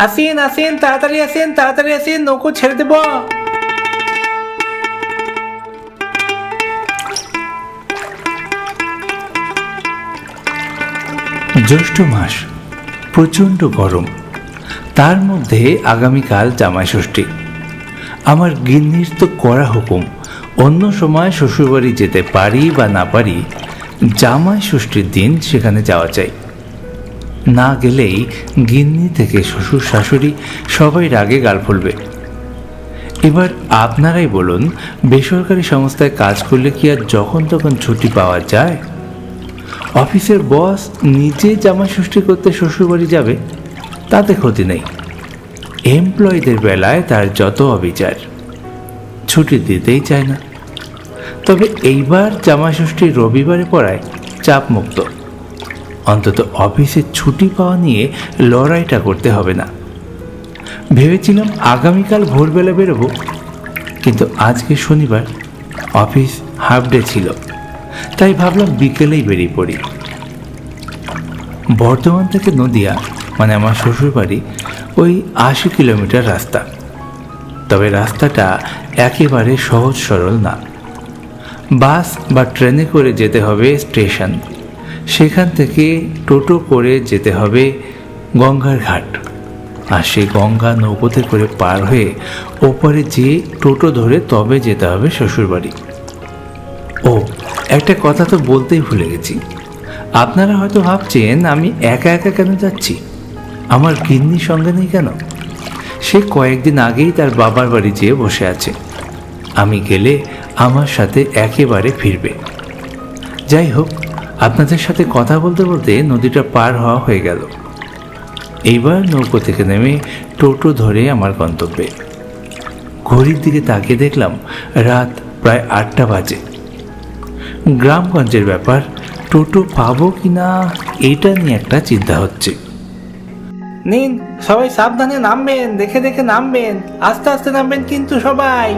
আসেন আসেন, তাড়াতাড়ি আসেন, তাড়াতাড়ি আসেন, নৌকো ছেড়ে দেব। জ্যৈষ্ঠ মাস, প্রচণ্ড গরম। তার মধ্যে আগামীকাল জামাই ষষ্ঠী। আমার গিন্নির তো কড়া হুকুম, অন্য সময় শ্বশুরবাড়ি যেতে পারি বা না পারি, জামাই ষষ্ঠীর দিন সেখানে যাওয়া চাই। না গেলেই গিন্নি থেকে শ্বশুর শাশুড়ি সবাই রাগে গাল ফুলবে। এবার আপনারাই বলুন, বেসরকারি সংস্থায় কাজ করলে কি আর যখন তখন ছুটি পাওয়া যায়? অফিসের বস নিজে জামাই ষষ্ঠী করতে শ্বশুরবাড়ি যাবে, তাতে ক্ষতি নেই। এমপ্লয়ীদের বেলায় তার যত অবিচার, ছুটি দিতেই চায় না। তবে এইবার জামাই ষষ্ঠী রবিবারে পড়ায় চাপমুক্ত, অন্তত অফিসে ছুটি পাওয়া নিয়ে লড়াইটা করতে হবে না। ভেবেছিলাম আগামীকাল ভোরবেলা বেরোবো, কিন্তু আজকে শনিবার, অফিস হাফ ডে ছিল, তাই ভাবলাম বিকেলেই বেরিয়ে পড়ি। বর্ধমান থেকে নদিয়া, মানে আমার শ্বশুরবাড়ি, ওই 80 কিলোমিটার রাস্তা। তবে রাস্তাটা একেবারে সহজ সরল না। বাস বা ট্রেনে করে যেতে হবে স্টেশন, সেখান থেকে টোটো করে যেতে হবে গঙ্গার ঘাট, আর সেই গঙ্গা নৌকোতে করে পার হয়ে ওপারে যেয়ে টোটো ধরে তবে যেতে হবে শ্বশুরবাড়ি। ও, একটা কথা তো বলতেই ভুলে গেছি। আপনারা হয়তো ভাবছেন আমি একা একা কেন যাচ্ছি, আমার গিন্নি সঙ্গে নেই কেন? সে কয়েকদিন আগেই তার বাবার বাড়ি যেয়ে বসে আছে, আমি গেলে আমার সাথে একেবারে ফিরবে। যাই হোক, আপনাদের সাথে কথা বলতে বলতে নদীটা পার হওয়া হয়ে গেল। এইবার নৌকো থেকে নেমে টোটো ধরে আমার গন্তব্যে। ঘড়ির দিকে তাকিয়ে দেখলাম রাত প্রায় 8টা বাজে। গ্রামগঞ্জের ব্যাপার, টোটো পাবো কিনা এটা নিয়ে একটা চিন্তা হচ্ছে। নিন, সবাই সাবধানে নামবেন, দেখে দেখে নামবেন, আস্তে আস্তে নামবেন কিন্তু সবাই।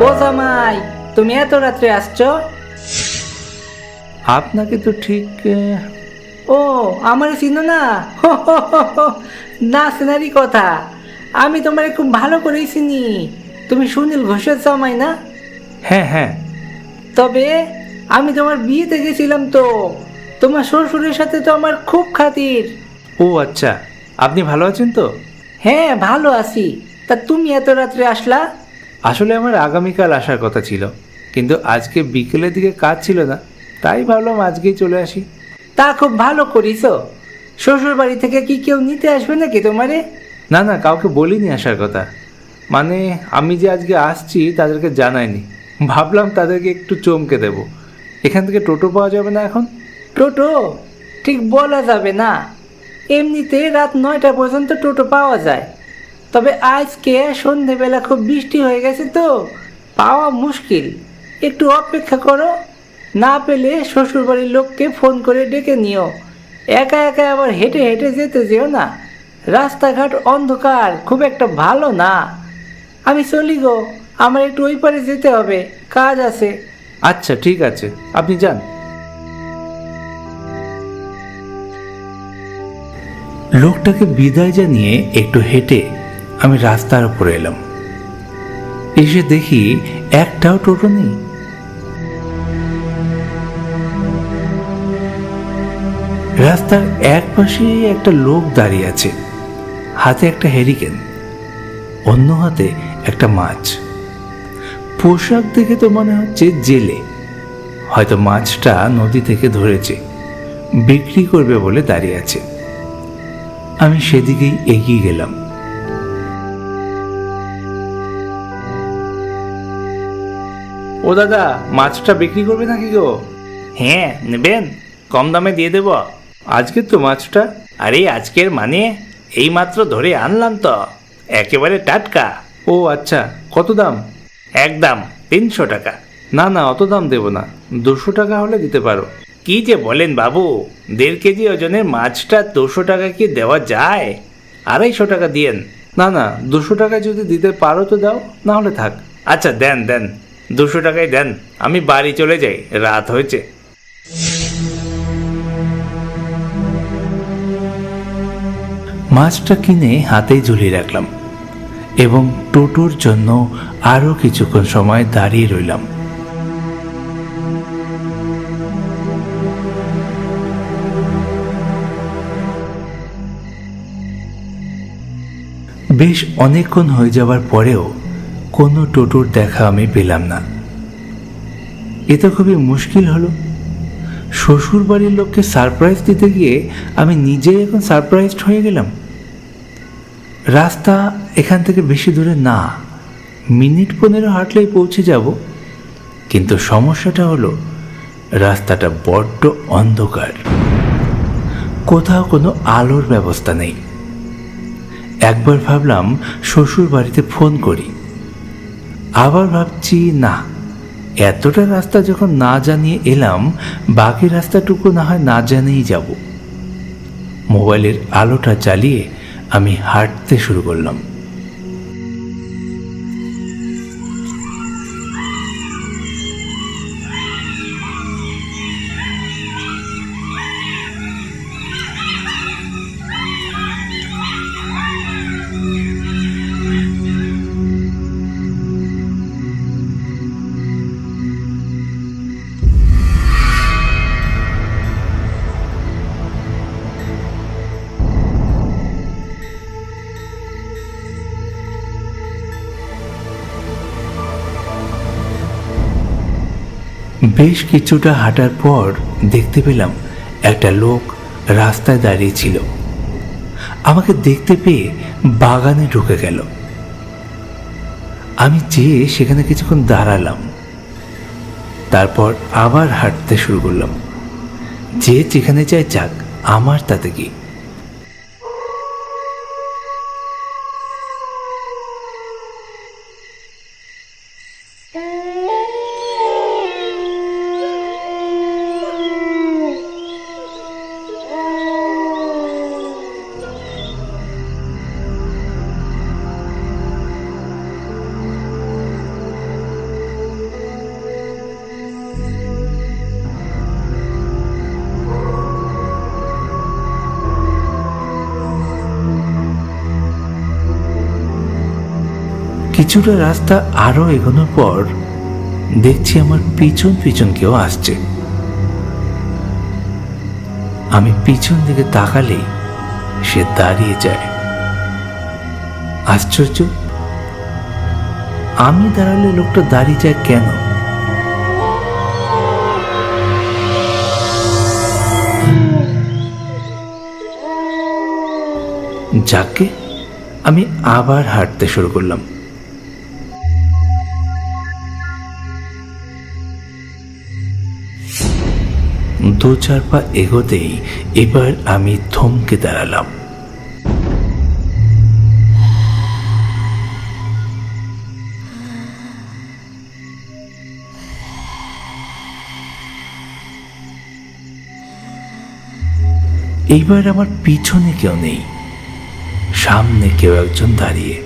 ও জামাই, তুমি এত রাত্রে আসছো? আপনাকে তো ঠিক ও, আমার চিনো না? না চেনারই কথা, আমি তোমারে খুব ভালো করেই চিনি। তুমি সুনীল ঘোষের জামাই না? হ্যাঁ হ্যাঁ। তবে আমি তোমার বিয়েতে গেছিলাম তো, তোমার শ্বশুরের সাথে তো আমার খুব খাতির। ও আচ্ছা, আপনি ভালো আছেন তো? হ্যাঁ, ভালো আছি। তা তুমি এত রাত্রে আসলা? আসলে আমার আগামীকাল আসার কথা ছিল, কিন্তু আজকে বিকেলের দিকে কাজ ছিল না, তাই ভাবলাম আজকেই চলে আসি। তা খুব ভালো করিছো। শ্বশুর বাড়ি থেকে কি কেউ নিতে আসবে নাকি তোমারে? না না, কাউকে বলিনি আসার কথা। মানে আমি যে আজকে আসছি তাদেরকে জানাইনি, ভাবলাম তাদেরকে একটু চমকে দেব। এখান থেকে টোটো পাওয়া যাবে না এখন? টোটো ঠিক বলা যাবে না, এমনিতে রাত 9টা পর্যন্ত টোটো পাওয়া যায়। তবে আজকে সন্ধেবেলা খুব বৃষ্টি হয়ে গেছে তো, পাওয়া মুশকিল। একটু অপেক্ষা করো, না পেলে শ্বশুরবাড়ির লোককে ফোন করে ডেকে নিও। একা একা আবার হেঁটে হেঁটে যেতে যেও না, রাস্তাঘাট অন্ধকার, খুব একটা ভালো না। আমি চলি গো, আমার একটু ওই পারে যেতে হবে, কাজ আছে। আচ্ছা ঠিক আছে, আপনি যান। লোকটাকে বিদায় জানিয়ে একটু হেঁটে আমি রাস্তার উপরে এলাম। এসে দেখি একটাও টোটো নেই। রাস্তার এক পাশে একটা লোক দাঁড়িয়ে আছে, হাতে একটা হ্যারিকেন, অন্য হাতে একটা মাছ। পোশাক দেখে তো মনে হচ্ছে জেলে, হয়তো মাছটা নদী থেকে ধরেছে, বিক্রি করবে বলে দাঁড়িয়ে আছে। আমি সেদিকেই এগিয়ে গেলাম। ও দাদা, মাছটা বিক্রি করবে নাকি গো? হ্যাঁ, নেবেন? কম দামে দিয়ে দেব। আজকের তো মাছটা। আরে আজকের মানে এই মাত্র ধরে আনলাম তো, একেবারে টাটকা। ও আচ্ছা, কত দাম? একদম 300 টাকা। না না, অত দাম দেব না, 200 টাকা হলে দিতে পারো। কি যে বলেন বাবু, 1.5 কেজি ওজনের মাছটা 200 টাকা কি দেওয়া যায়? 250 টাকা দিয়েন। না না, 200 টাকায় যদি দিতে পারো তো দাও, না হলে থাক। আচ্ছা দেন দেন, 200 টাকাই দেন, আমি বাড়ি চলে যাই, রাত হয়েছে। মাছটা কিনে হাতেই ঝুলিয়ে রাখলাম এবং টোটোর জন্য আরো কিছুক্ষণ সময় দাঁড়িয়ে রইলাম। বেশ অনেকক্ষণ হয়ে যাবার পরেও কোনো টোটোর দেখা আমি পেলাম না। এ তো খুবই মুশকিল হলো। শ্বশুর বাড়ির লোককে সারপ্রাইজ দিতে গিয়ে আমি নিজেই এখন সারপ্রাইজড হয়ে গেলাম। রাস্তা এখান থেকে বেশি দূরে না, মিনিট 15 হাঁটলেই পৌঁছে যাব, কিন্তু সমস্যাটা হলো রাস্তাটা বড্ড অন্ধকার, কোথাও কোনো আলোর ব্যবস্থা নেই। একবার ভাবলাম শ্বশুর বাড়িতে ফোন করি, আবার ভাবছি না, এতটা রাস্তা যখন না জানিয়ে এলাম, বাকি রাস্তাটুকু না হয় না জানিয়েই যাব। মোবাইলের আলোটা জ্বালিয়ে আমি হাঁটতে শুরু করলাম। বেশ কিছুটা হাঁটার পর দেখতে পেলাম একটা লোক রাস্তায় দাঁড়িয়ে ছিল। আমাকে দেখতে পেয়ে বাগানে ঢুকে গেল। আমি যেয়ে সেখানে কিছুক্ষণ দাঁড়ালাম, তারপর আবার হাঁটতে শুরু করলাম। যে যেখানে চাই যাক, আমার তাতে কি। কিছুটা রাস্তা আরো এগোনোর পর দেখছি আমার পিছন পিছন কেউ আসছে। আমি পিছন দিকে তাকালেই সে দাঁড়িয়ে যায়। আশ্চর্য, আমি দাঁড়ালে লোকটা দাঁড়িয়ে যায় কেন? যাকে আমি আবার হাঁটতে শুরু করলাম। দু চার পা এগোতেই এবার আমি থমকে দাঁড়ালাম। এইবার আমার পিছনে কেউ নেই, সামনে কেউ একজন দাঁড়িয়ে।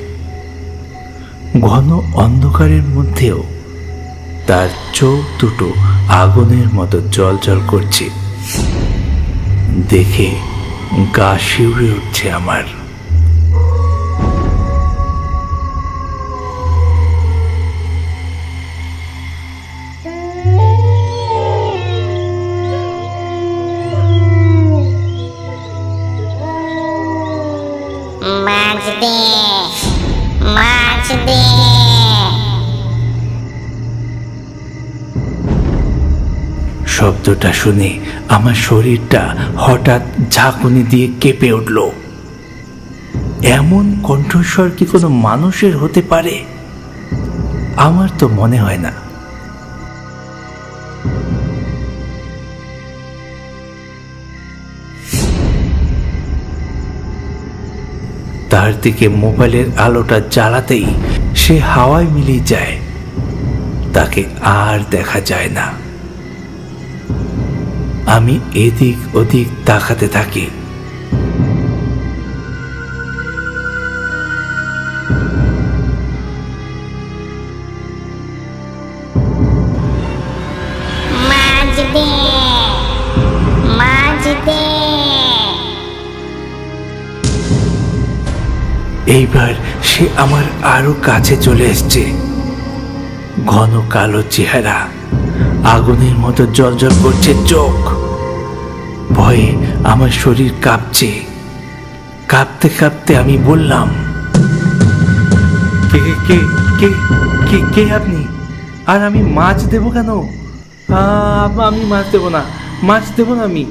ঘন অন্ধকারের মধ্যেও তার চোখ দুটো আগুনের মতো জ্বলজ্বল করছে। দেখে গা শিউরে উঠছে আমার। মাছ দে, মাছ দে। শব্দটা শুনে আমার শরীরটা হঠাৎ ঝাঁকুনি দিয়ে কেঁপে উঠল। এমন কণ্ঠস্বর কি কোনো মানুষের হতে পারে? আমার তো মনে হয় না। তার দিকে মোবাইলের আলোটা জ্বালাতেই সে হাওয়ায় মিলিয়ে যায়, তাকে আর দেখা যায় না। আমি এদিক ওদিক তাকাতে থাকি। দে, মাছ দে। এইবার সে আমার আরো কাছে চলে এসছে। ঘন কালো চেহারা, আগুনের মতো জ্বলজ্বল করছে চোখ। ভয়ে আমার শরীর কাঁপছে। কাঁপতে কাঁপতে আমি বললাম, কে কে কে কে কে আপনি? আর আমি মাছ দেবো কেন? আমি মাছ দেবো না, মাছ দেবো না আমি।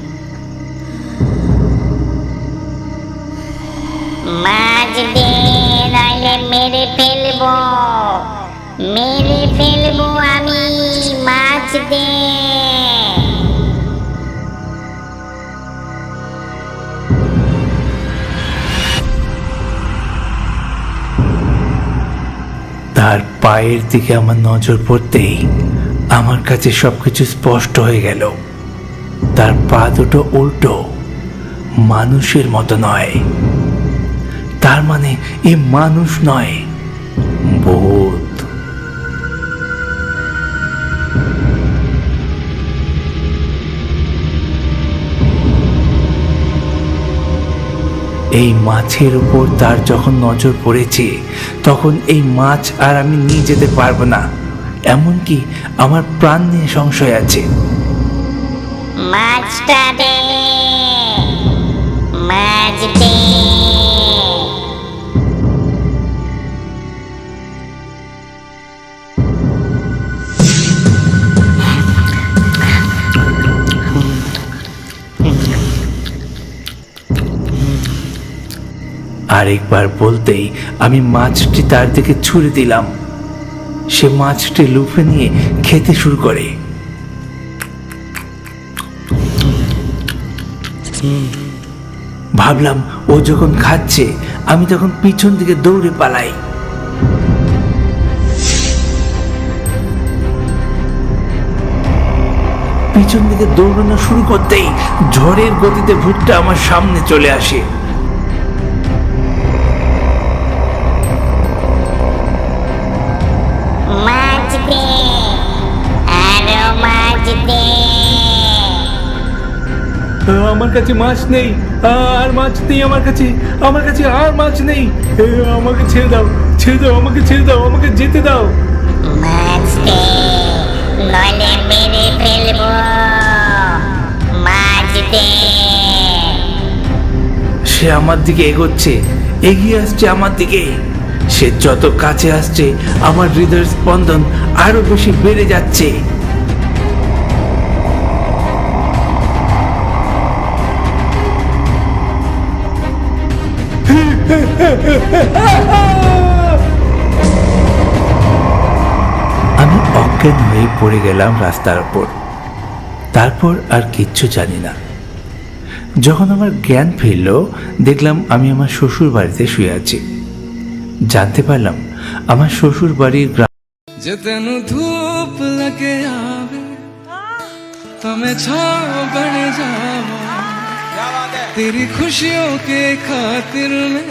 মাছ দে, নাইলে মেরে ফেলবো, মেরে ফেলবো আমি। মাছ দে। তার পায়ের দিকে আমার নজর পড়তেই আমার কাছে সবকিছু স্পষ্ট হয়ে গেল। তার পা দুটো উল্টো, মানুষের মতো নয়। তার মানে এ মানুষ নয়, ভূত। এই মাছের উপর তার যখন নজর পড়েছে, তখন এই মাছ আর আমি নিয়ে যেতে পারবো না। এমনকি আমার প্রাণ নিয়ে সংশয় আছে। মাছটা দে, মাছ দে। আরেকবার বলতেই আমি মাছটি তার দিকে ছুঁড়ে দিলাম। সে মাছটি লুফে নিয়ে খেতে শুরু করে। ভাবলাম ও যখন খাচ্ছে আমি তখন পিছন দিকে দৌড়ে পালাই। পিছন দিকে দৌড়ানো শুরু করতেই ঝড়ের গতিতে ভূতটা আমার সামনে চলে আসে। মাছ দে, আরো মাছ দে। আমার কাছে মাছ নেই, আর মাছ নেই আমার কাছে, আমার কাছে আর মাছ নেই। আমাকে ছেড়ে দাও, ছেড়ে দাও, আমাকে ছেড়ে দাও, আমাকে যেতে দাও। মাছ দে, নইলে মেরে ফেলবো। মাছ দে। সে আমার দিকে এগোচ্ছে, এগিয়ে আসছে আমার দিকে। সে যত কাছে আসছে আমার হৃদয়ের স্পন্দন আরো বেশি বেড়ে যাচ্ছে। আমি অজ্ঞান হয়ে পড়ে গেলাম রাস্তার উপর। তারপর আর কিচ্ছু জানি না। যখন আমার জ্ঞান ফিরল, দেখলাম আমি আমার শ্বশুর বাড়িতে শুয়ে আছি। জানতে পারলাম আমার শ্বশুর বাড়ির जे तेनू धूप लगे आवे हमें छाँव बन जावा तेरी खुशियों के खातिर में